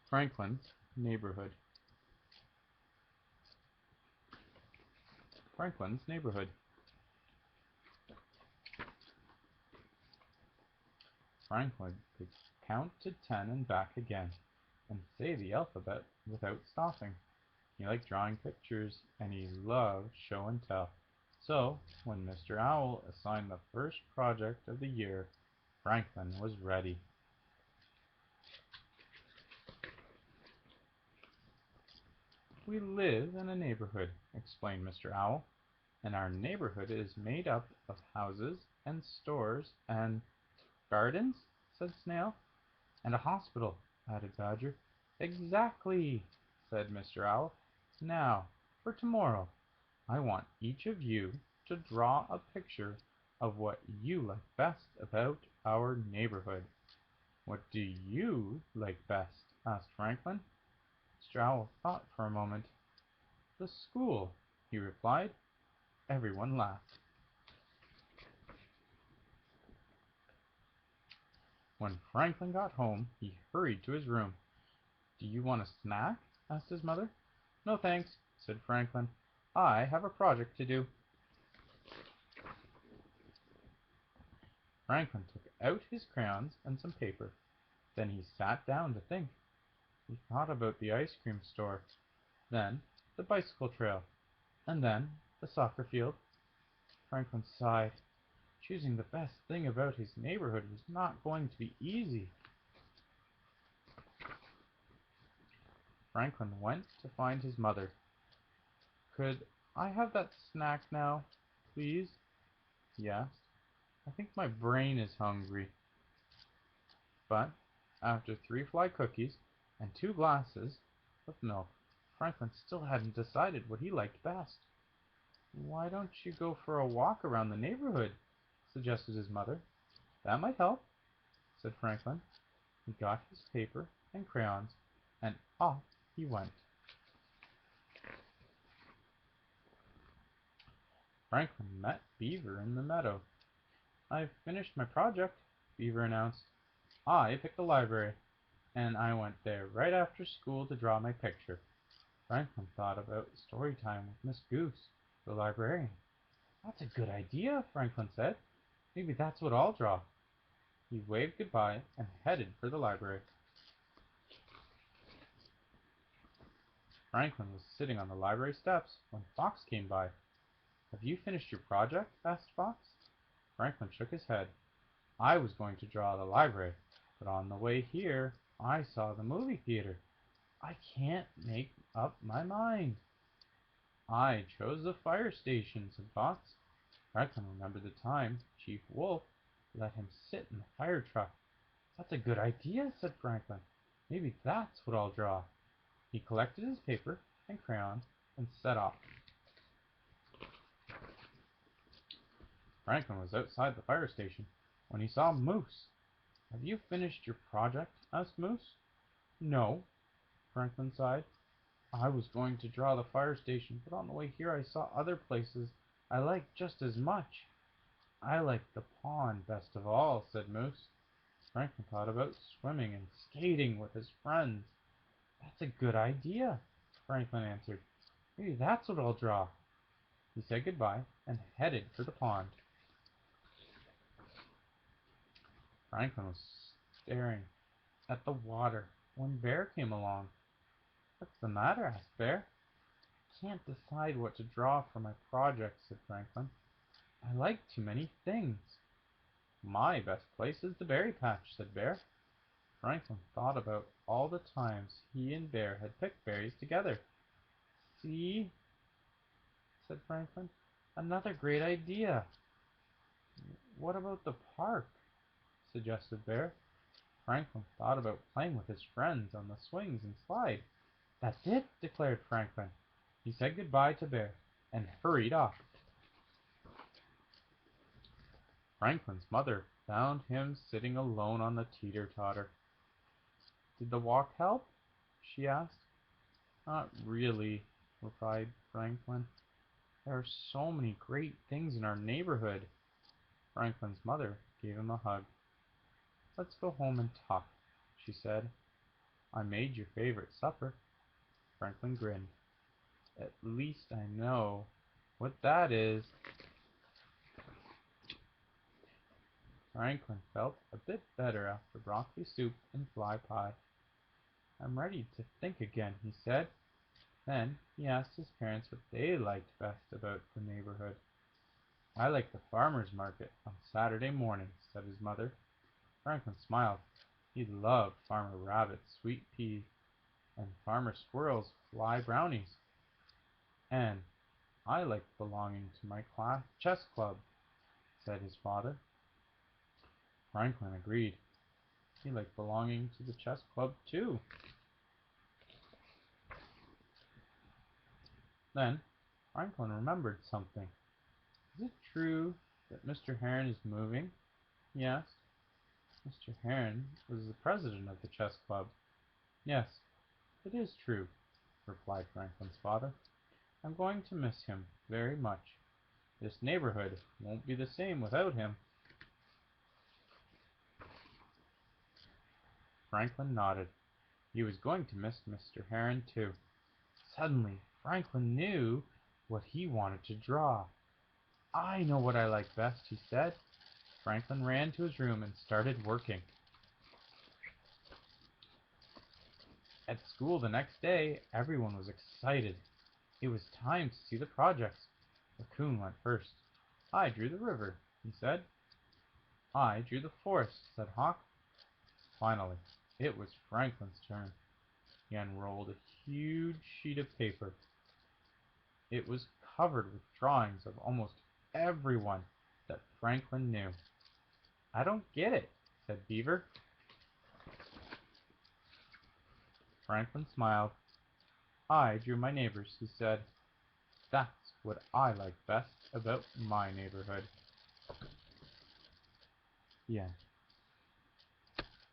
Franklin's Neighborhood. Franklin's Neighborhood. Franklin could count to 10 and back again, and say the alphabet without stopping. He liked drawing pictures, and he loved show and tell. So, when Mr. Owl assigned the first project of the year, Franklin was ready. "We live in a neighborhood," explained Mr. Owl, "and our neighborhood is made up of houses and stores and—" "Gardens," said Snail. "And a hospital," added Badger. "Exactly," said Mr. Owl. "Now, for tomorrow, I want each of you to draw a picture of what you like best about our neighborhood." "What do you like best?" asked Franklin. Mr. Owl thought for a moment. "The school," he replied. Everyone laughed. When Franklin got home, he hurried to his room. "Do you want a snack?" asked his mother. "No, thanks," said Franklin. "I have a project to do." Franklin took out his crayons and some paper. Then he sat down to think. He thought about the ice cream store, then the bicycle trail, and then the soccer field. Franklin sighed. Choosing the best thing about his neighborhood was not going to be easy. Franklin went to find his mother. "Could I have that snack now, please?" he asked. "I think my brain is hungry." But after 3 fly cookies and 2 glasses of milk, Franklin still hadn't decided what he liked best. "Why don't you go for a walk around the neighborhood?" suggested his mother. "That might help," said Franklin. He got his paper and crayons, and off he went. Franklin met Beaver in the meadow. "I've finished my project," Beaver announced. "I picked the library, and I went there right after school to draw my picture." Franklin thought about story time with Miss Goose, the librarian. "That's a good idea," Franklin said. "Maybe that's what I'll draw." He waved goodbye and headed for the library. Franklin was sitting on the library steps when Fox came by. "Have you finished your project?" asked Fox. Franklin shook his head. "I was going to draw the library, but on the way here I saw the movie theater. I can't make up my mind." "I chose the fire station," said Fox. Franklin remembered the time Chief Wolf let him sit in the fire truck. "That's a good idea," said Franklin. "Maybe that's what I'll draw." He collected his paper and crayons and set off. Franklin was outside the fire station when he saw Moose. "Have you finished your project?" asked Moose. "No," Franklin sighed. "I was going to draw the fire station, but on the way here I saw other places I liked just as much." "I like the pond best of all," said Moose. Franklin thought about swimming and skating with his friends. "That's a good idea," Franklin answered. "Maybe that's what I'll draw." He said goodbye and headed for the pond. Franklin was staring at the water when Bear came along. "What's the matter?" asked Bear. "I can't decide what to draw for my project," said Franklin. "I like too many things." "My best place is the berry patch," said Bear. Franklin thought about all the times he and Bear had picked berries together. "See," said Franklin, "another great idea." "What about the park?" suggested Bear. Franklin thought about playing with his friends on the swings and slide. "That's it," declared Franklin. He said goodbye to Bear and hurried off. Franklin's mother found him sitting alone on the teeter-totter. "Did the walk help?" she asked. "Not really," replied Franklin. "There are so many great things in our neighborhood." Franklin's mother gave him a hug. "Let's go home and talk," she said. I made your favorite supper. Franklin grinned. At least I know what that is. Franklin felt a bit better after broccoli soup and fly pie. I'm ready to think again, he said. Then he asked his parents what they liked best about the neighborhood. I like the farmer's market on Saturday mornings, said his mother. Franklin smiled. He loved Farmer Rabbit's sweet peas and Farmer Squirrel's fly brownies. And I like belonging to my class chess club, said his father. Franklin agreed. He liked belonging to the chess club too. Then Franklin remembered something. Is it true that Mr. Heron is moving? He asked. Mr. Heron was the president of the chess club. Yes, it is true, replied Franklin's father. I'm going to miss him very much. This neighborhood won't be the same without him. Franklin nodded. He was going to miss Mr. Heron too. Suddenly, Franklin knew what he wanted to draw. I know what I like best, he said. Franklin ran to his room and started working. At school the next day, everyone was excited. It was time to see the projects. Raccoon went first. I drew the river, he said. I drew the forest, said Hawk. Finally, it was Franklin's turn. He unrolled a huge sheet of paper. It was covered with drawings of almost everyone that Franklin knew. I don't get it, said Beaver. Franklin smiled. I drew my neighbors, he said. That's what I like best about my neighborhood. Yeah.